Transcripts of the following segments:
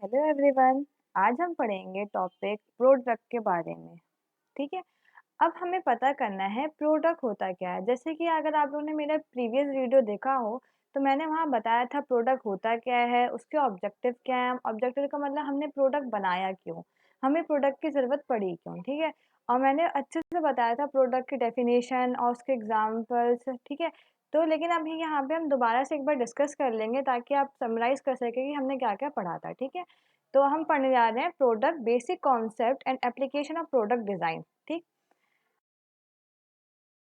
Hello everyone. आज हम पढ़ेंगे टॉपिक प्रोडक्ट के बारे में। ठीक है। अब हमें पता करना है प्रोडक्ट होता क्या है। जैसे कि अगर आप लोगों ने मेरा प्रीवियस वीडियो देखा हो तो मैंने वहाँ बताया था प्रोडक्ट होता क्या है, उसके ऑब्जेक्टिव क्या है। ऑब्जेक्टिव का मतलब हमने प्रोडक्ट बनाया क्यों, हमें प्रोडक्ट की ज़रूरत पड़ी क्यों। ठीक है। और मैंने अच्छे से बताया था प्रोडक्ट की डेफिनेशन और उसके एग्जाम्पल्स। ठीक है। तो लेकिन अभी यहाँ पे हम दोबारा से एक बार डिस्कस कर लेंगे ताकि आप समराइज़ कर सकें कि हमने क्या क्या पढ़ा था। ठीक है। तो हम पढ़ने जा रहे हैं product basic concept and application of product design. ठीक।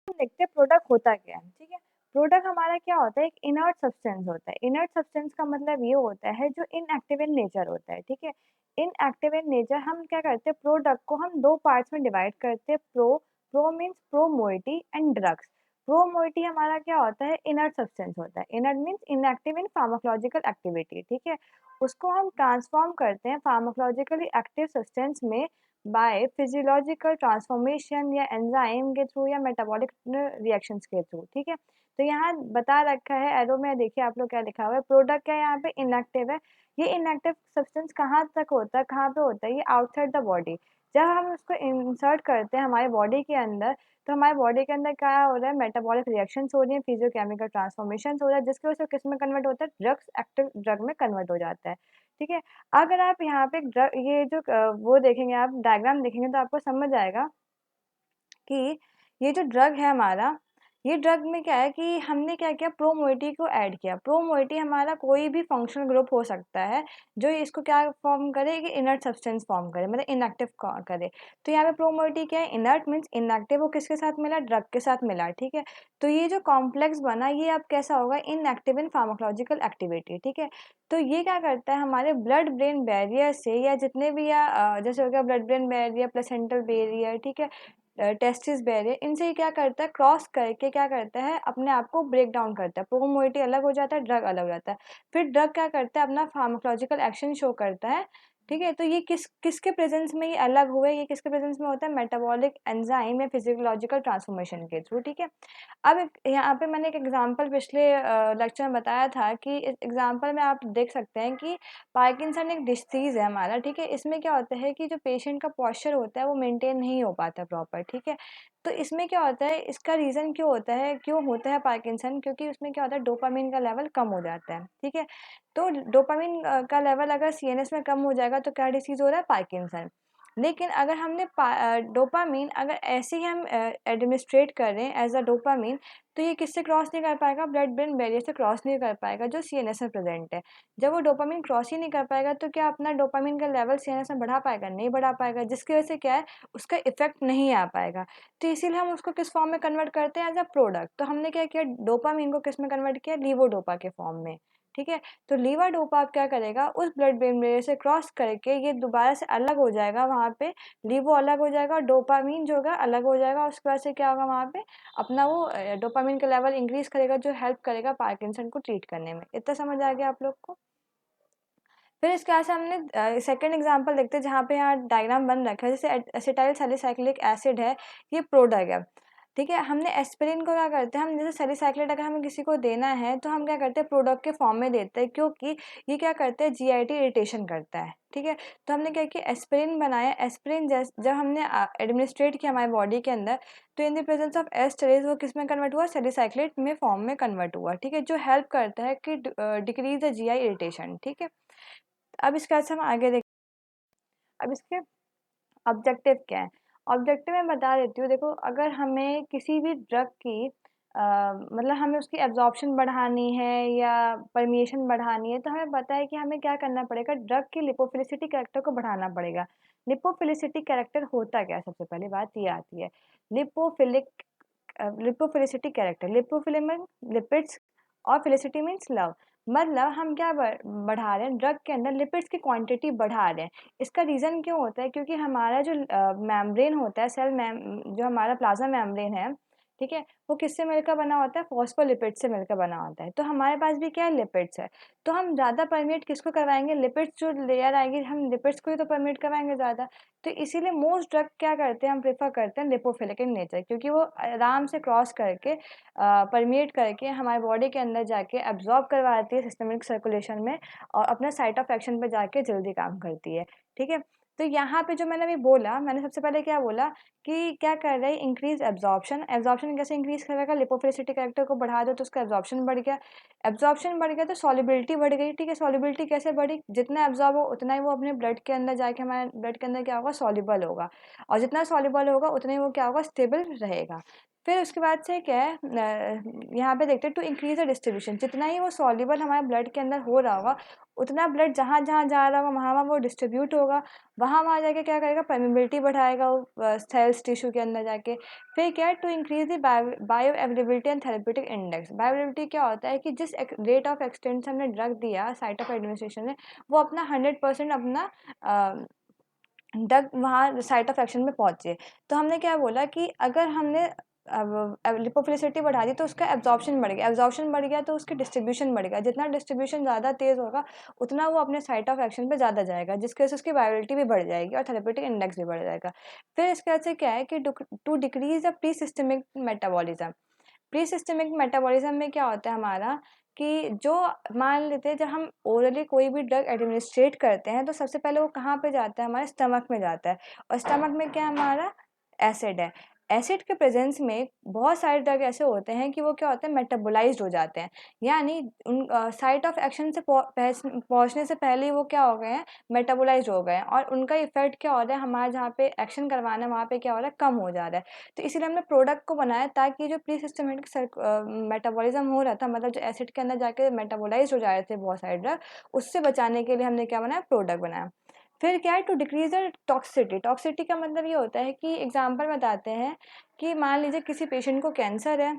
देखते हैं प्रोडक्ट होता क्या है। ठीक है। प्रोडक्ट हमारा क्या होता है, एक इनर्ट सब्सटेंस होता है। इनर्ट सब्सटेंस का मतलब ये होता है जो इनएक्टिव इन नेचर होता है। ठीक है। इनएक्टिव इन नेचर हम क्या करते हैं, प्रोडक्ट को हम दो पार्ट्स में डिवाइड करते हैं। Pro means pro moiety and drugs. Pro moiety हमारा क्या होता है, इनर्ट सब्सटेंस होता है। इनर्ट मीन्स इनएक्टिव इन फार्माकोलॉजिकल एक्टिविटी। ठीक है। उसको हम ट्रांसफॉर्म करते हैं फार्माकोलॉजिकली एक्टिव सब्सटेंस में बाय फिजियोलॉजिकल ट्रांसफॉर्मेशन या एंजाइम के थ्रू या मेटाबॉलिक रिएक्शंस के थ्रू। ठीक है। तो यहाँ बता रखा है एरो में, देखिए आप लोग क्या लिखा हुआ है। प्रोडक्ट क्या है, यहाँ पे इनएक्टिव है। ये इनएक्टिव सब्सटेंस कहाँ तक होता है, कहाँ पे होता है, ये आउटसाइड द बॉडी। जब हम उसको इंसर्ट करते हैं हमारे बॉडी के अंदर, तो हमारे बॉडी के अंदर क्या हो रहा है, मेटाबॉलिक रिएक्शंस हो रही है, फिजियोकेमिकल ट्रांसफॉर्मेशन हो रहा है, जिसकी वजह से किस में कन्वर्ट होता है, ड्रग्स, एक्टिव ड्रग में कन्वर्ट हो जाता है। ठीक है। अगर आप यहाँ पे ये जो वो देखेंगे, आप डायग्राम देखेंगे तो आपको समझ आएगा कि ये जो ड्रग है हमारा, ये ड्रग में क्या है कि हमने क्या किया, प्रो मोइटी को ऐड किया। प्रो मोइटी हमारा कोई भी फंक्शनल ग्रुप हो सकता है जो इसको क्या फॉर्म करे, कि इनर्ट सब्सटेंस फॉर्म करे, मतलब इनएक्टिव करे। तो यहाँ पे प्रो मोइटी क्या है, इनर्ट मीन्स इनएक्टिव, वो किसके साथ मिला, ड्रग के साथ मिला। ठीक है। तो ये जो कॉम्प्लेक्स बना, ये अब कैसा होगा, इनएक्टिव इन फार्माकोलॉजिकल एक्टिविटी। ठीक है। तो ये क्या करता है, हमारे ब्लड ब्रेन बैरियर से या जितने भी, या जैसे हो गया blood brain barrier, placental barrier, ठीक है, टेस्टिस बैरियर, इनसे ही क्या करता है, क्रॉस करके क्या करता है, अपने आप को ब्रेक डाउन करता है। प्रो मोइटी अलग हो जाता है, ड्रग अलग हो जाता है। फिर ड्रग क्या करता है, अपना फार्माकोलॉजिकल एक्शन शो करता है। ठीक है। तो ये किसके प्रेजेंस में ये अलग हुए, ये किसके प्रेजेंस में होता है, मेटाबॉलिक एंजाइम या फिजियोलॉजिकल ट्रांसफॉर्मेशन के थ्रू। ठीक है। अब यहाँ पे मैंने एक एग्जांपल पिछले लेक्चर में बताया था कि इस एग्जांपल में आप देख सकते हैं कि पार्किंसन एक डिसीज़ है हमारा। ठीक है। इसमें क्या होता है कि जो पेशेंट का पोस्चर होता है वो मेंटेन नहीं हो पाता प्रॉपर। ठीक है। तो इसमें क्या होता है, इसका रीज़न क्यों होता है पार्किंसन, क्योंकि उसमें क्या होता है, डोपामिन का लेवल कम हो जाता है। ठीक है। तो डोपामिन का लेवल अगर सीएनएस में कम हो जाएगा तो क्या डिसीज़ हो रहा है, पार्किंसन। लेकिन अगर हमने डोपामिन अगर ऐसे ही हम एडमिनिस्ट्रेट कर रहे हैं एज अ डोपामिन, तो ये किससे क्रॉस नहीं कर पाएगा, ब्लड ब्रेन बैरियर से क्रॉस नहीं कर पाएगा जो सीएनएस में प्रेजेंट है। जब वो डोपामिन क्रॉस ही नहीं कर पाएगा तो क्या अपना डोपामिन का लेवल सीएनएस में बढ़ा पाएगा, नहीं बढ़ा पाएगा, जिसकी वजह से क्या है, उसका इफेक्ट नहीं आ पाएगा। तो इसीलिए हम उसको किस फॉर्म में कन्वर्ट करते हैं, एज अ प्रोडक्ट। तो हमने क्या किया, डोपामिन को किस में कन्वर्ट किया, लीवोडोपा के फॉर्म में। ठीक है। तो लीवोडोपा अब क्या करेगा, उस ब्लड ब्रेन बैरियर से क्रॉस करके ये दोबारा से अलग हो जाएगा, वहाँ पे लीवो अलग हो जाएगा, डोपामीन जो होगा अलग हो जाएगा। उसके बाद से क्या होगा, वहाँ पे अपना वो डोपामीन का लेवल इंक्रीज करेगा, जो हेल्प करेगा पार्किंसन को ट्रीट करने में। इतना समझ आ गया आप लोग को। फिर इसके बाद से हमने सेकंड एग्जांपल देखते हैं, जहाँ पे यहाँ डायग्राम बन रखा है। जैसे एसिटाइल सैलिसाइक्लिक एसिड है, ये प्रोडक्ट है। ठीक है। हमने एस्पिरिन को क्या करते हैं, हम जैसे सैलिसाइक्लेट अगर हमें किसी को देना है तो हम क्या करते हैं, प्रोडक्ट के फॉर्म में देते हैं, क्योंकि ये क्या करते हैं, जीआईटी इरिटेशन करता है। ठीक है। तो हमने क्या किया, एस्पिरिन बनाया। एस्पिरिन जब हमने एडमिनिस्ट्रेट किया हमारी बॉडी के अंदर, तो in the presence of esterase वो किस में कन्वर्ट हुआ, सैलिसाइक्लेट में फॉर्म में कन्वर्ट हुआ। ठीक है। जो हेल्प करता है कि डिक्रीज द जीआई इरिटेशन। ठीक है। अब इसके बाद से हम आगे देख, अब इसके ऑब्जेक्टिव क्या है। ऑब्जेक्टिव मैं बता देती हूँ। देखो, अगर हमें किसी भी ड्रग की मतलब हमें उसकी एब्जॉर्प्शन बढ़ानी है या परमिएशन बढ़ानी है, तो हमें पता है कि हमें क्या करना पड़ेगा, ड्रग की लिपोफिलिसिटी कैरेक्टर को बढ़ाना पड़ेगा। लिपोफिलिसिटी कैरेक्टर होता क्या है, सबसे पहली बात ये आती है। Lipophilic lipophilicity character, lipophilic mean lipids और फिलिसिटी मीन्स लव। मतलब हम क्या बढ़ा रहे हैं, ड्रग के अंदर लिपिड्स की क्वांटिटी बढ़ा रहे हैं। इसका रीज़न क्यों होता है, क्योंकि हमारा जो मेम्ब्रेन होता है, जो हमारा प्लाज्मा मेम्ब्रेन है, ठीक है, वो किससे मिलकर बना होता है, फॉस्फोलिपिड से मिलकर बना होता है। तो हमारे पास भी क्या है, लिपिड्स है। तो हम ज़्यादा परमेट किसको करवाएंगे, लिपिड्स जो लेयर आएगी हम लिपिड्स को ही तो परमेट करवाएंगे ज़्यादा। तो इसीलिए मोस्ट ड्रग क्या करते हैं, हम प्रेफर करते हैं लिपोफिलिक इन नेचर, क्योंकि वो आराम से क्रॉस करके परमेट करके हमारे बॉडी के अंदर जाके एब्जॉर्ब करवाती है सिस्टमिक सर्कुलेशन में, और अपना साइट ऑफ एक्शन पे जाके जल्दी काम करती है। ठीक है, तो यहाँ पे जो मैंने अभी बोला, मैंने सबसे पहले क्या बोला कि क्या कर रहा है, इंक्रीज एब्जॉर्प्शन। एब्जॉर्प्शन कैसे इंक्रीज करेगा, लिपोफिलिसिटी कैरेक्टर को बढ़ा दो तो उसका एब्जॉर्प्शन बढ़ गया। एब्जॉर्प्शन बढ़ गया तो सॉलिबिलिटी बढ़ गई। ठीक है, सॉलिबिलिटी कैसे बढ़ी, जितना एब्जॉर्ब हो उतना ही वो अपने ब्लड के अंदर जाके हमारे ब्लड के अंदर क्या होगा, सॉल्युबल होगा, और जितना सॉल्युबल होगा उतना ही वो क्या होगा, स्टेबल रहेगा। फिर उसके बाद से क्या है, यहाँ पे देखते हैं टू इंक्रीज द डिस्ट्रीब्यूशन, जितना ही वो सॉल्युबल हमारे ब्लड के अंदर हो रहा होगा उतना ब्लड जहाँ जहाँ जा रहा होगा वहाँ वहाँ वो डिस्ट्रीब्यूट होगा, वहाँ वहाँ जाके क्या करेगा, परमेबिलिटी बढ़ाएगा वो सेल्स टिश्यू के अंदर जाके। फिर क्या है, to increase the bioavailability and therapeutic index. Bioavailability क्या होता है कि जिस रेट ऑफ एक्सटेंट से हमने ड्रग दिया साइट ऑफ एडमिनिस्ट्रेशन में, वो अपना 100% अपना ड्रग वहाँ साइट ऑफ एक्शन में पहुँचे। तो हमने क्या बोला कि अगर हमने अब लिपोफिलिसिटी बढ़ा दी तो उसका एब्जॉर्प्शन बढ़ गया, एब्जॉर्प्शन बढ़ गया तो उसकी डिस्ट्रीब्यूशन बढ़ गया, जितना डिस्ट्रीब्यूशन ज़्यादा तेज़ होगा उतना वो अपने साइट ऑफ एक्शन पे ज़्यादा जाएगा, जिसकी वजह से उसकी वायबिलिटी भी बढ़ जाएगी और थेरेप्यूटिक इंडेक्स भी बढ़ जाएगा। फिर इसके वजह से क्या है कि to decrease the pre systemic metabolism. Pre systemic metabolism में क्या होता है हमारा कि जो मान लेते हैं जब हम ओरली कोई भी ड्रग एडमिनिस्ट्रेट करते हैं तो सबसे पहले वो कहाँ पे जाता है, हमारे स्टमक में जाता है, और स्टमक में क्या हमारा एसिड है। एसिड के प्रेजेंस में बहुत सारे ड्रग ऐसे होते हैं कि वो क्या होते हैं, मेटाबोलाइज्ड हो जाते हैं, यानी उन साइट ऑफ एक्शन से पहुंचने से पहले ही वो क्या हो गए हैं, मेटाबोलाइज्ड हो गए हैं, और उनका इफेक्ट क्या हो रहा है, हमारे जहाँ पे एक्शन करवाना है वहाँ पे क्या हो रहा है, कम हो जा रहा है। तो इसीलिए हमने प्रोडक्ट को बनाया ताकि जो प्री सिस्टमेटिक मेटाबॉलिज्म हो रहा था, मतलब जो एसिड के अंदर जाके मेटाबोलाइज हो जा रहे थे बहुत सारे ड्रग, उससे बचाने के लिए हमने क्या बनाया, प्रोडक्ट बनाया। फिर क्या है, to decrease the toxicity. Toxicity का मतलब ये होता है कि एग्जाम्पल बताते हैं कि मान लीजिए किसी पेशेंट को कैंसर है,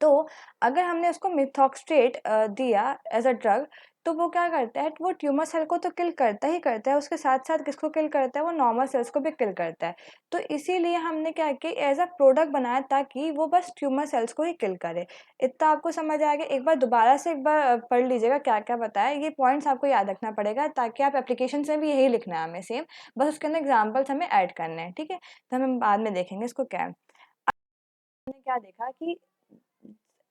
तो अगर हमने उसको मिथॉक्सट्रेट दिया एज अ ड्रग, तो वो क्या करता है, वो ट्यूमर सेल को तो किल करता ही करता है, उसके साथ साथ किसको किल करता है, वो नॉर्मल सेल्स को भी किल करता है। तो इसीलिए हमने क्या किया, एज अ प्रोडक्ट बनाया ताकि वो बस ट्यूमर सेल्स को ही किल करे। इतना आपको समझ आ गया, एक बार दोबारा से एक बार पढ़ लीजिएगा क्या क्या बताया, ये पॉइंट्स आपको याद रखना पड़ेगा ताकि आप एप्लीकेशन में भी यही लिखना है हमें सेम, बस उसके अंदर एग्जाम्पल्स हमें ऐड करने हैं। ठीक है, तो हम बाद में देखेंगे इसको क्या है। हमने क्या देखा कि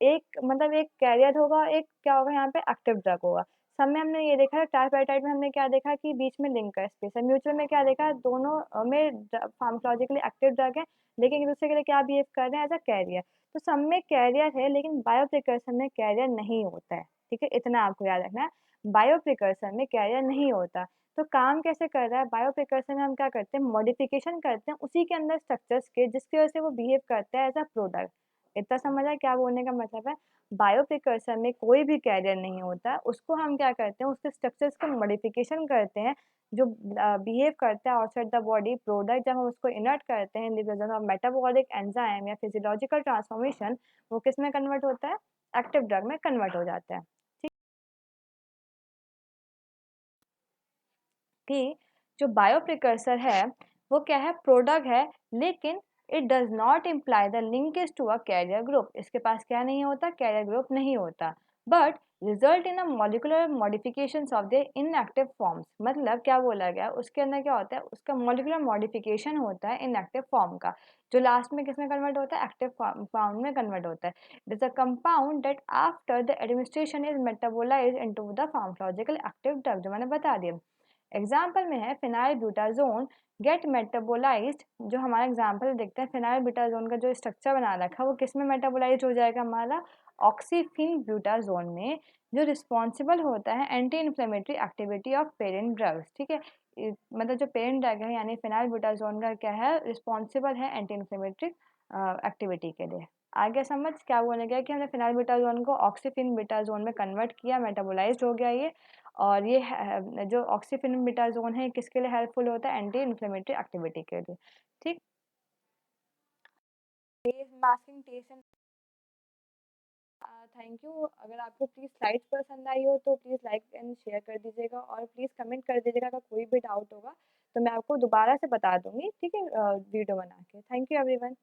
एक मतलब एक कैरियर होगा, एक क्या होगा यहाँ पे, एक्टिव ड्रग होगा। सब में हमने ये देखा है, ट्राइपेटाइड में हमने क्या देखा कि बीच में लिंक का स्पेस है। म्यूचुअल में क्या देखा है, दोनों में फार्माकोलॉजिकली एक्टिव ड्रग है लेकिन एक दूसरे के लिए क्या बिहेव कर रहे हैं, एज अ कैरियर। तो सब में कैरियर है लेकिन बायो प्रिकर्सर में कैरियर नहीं होता है। ठीक है, इतना आपको याद रखना है, बायो प्रिकर्सर में कैरियर नहीं होता। तो काम कैसे कर रहा है, बायो प्रिकर्सर में हम क्या करते हैं, मॉडिफिकेशन करते हैं उसी के अंदर स्ट्रक्चर्स के, जिसकी वजह से वो बिहेव करता है एज अ प्रोडक्ट। इतना समझ आया क्या बोलने का मतलब है। बायो प्रिकर्सर में कोई भी कैरियर नहीं होता, उसको हम क्या करते हैं, उसके स्ट्रक्चर्स का मॉडिफिकेशन करते हैं, जो बिहेव करता है आउटसाइड द बॉडी प्रोडक्ट, जब हम उसको इनर्ट करते हैं in the presence of metabolic enzyme या फिजियोलॉजिकल ट्रांसफॉर्मेशन, वो किस में कन्वर्ट होता है, एक्टिव ड्रग में कन्वर्ट हो जाता है। ठीक, कि जो बायो प्रिकर्सर है वो क्या है, प्रोडक्ट है, लेकिन it does not imply the linkage to a carrier group. इसके पास क्या नहीं होता, कैरियर ग्रुप नहीं होता, but result in a molecular modification of the inactive forms. मतलब क्या बोला गया, उसके अंदर क्या होता है, उसका मॉलिकुलर मॉडिफिकेशन होता है इनएक्टिव फॉर्म का, जो लास्ट में किस में कन्वर्ट होता है, एक्टिव फॉर्म में कन्वर्ट होता है। It is a compound that after the administration is metabolised into the pharmacological active drug, जो मैंने बता दिया। एग्जाम्पल में है फिनाइल ब्यूटाजोन गेट मेटाबोलाइज्ड। जो हमारा एग्जाम्पल देखते हैं, फिनाइल ब्यूटाजोन का जो स्ट्रक्चर बना रखा है वो किस में मेटाबोलाइज हो जाएगा, हमारा ऑक्सीफिन ब्यूटाजोन में, जो रिस्पॉन्सिबल होता है anti inflammatory activity of parent drugs. ठीक है, मतलब जो पेरेंट ड्रग है यानी फिनाइल ब्यूटाजोन का क्या है, रिस्पॉन्सिबल है एंटी इन्फ्लेमेटरी एक्टिविटी के लिए। आगे समझ क्या बोला गया कि हमने फिनाइल ब्यूटाजोन को ऑक्सीफिन ब्यूटाजोन में कन्वर्ट किया, मेटाबोलाइज्ड हो गया ये, और ये जो ऑक्सीफेनोमेटाजोन है किसके लिए हेल्पफुल होता है, एंटी इन्फ्लेमेटरी एक्टिविटी के लिए। ठीक, test masking test and thank you. अगर आपको प्लीज़ स्लाइड्स पसंद आई हो तो प्लीज़ लाइक एंड शेयर कर दीजिएगा, और प्लीज़ कमेंट कर दीजिएगा अगर कोई भी डाउट होगा तो मैं आपको दोबारा से बता दूंगी। ठीक है, वीडियो बना के। Thank you everyone.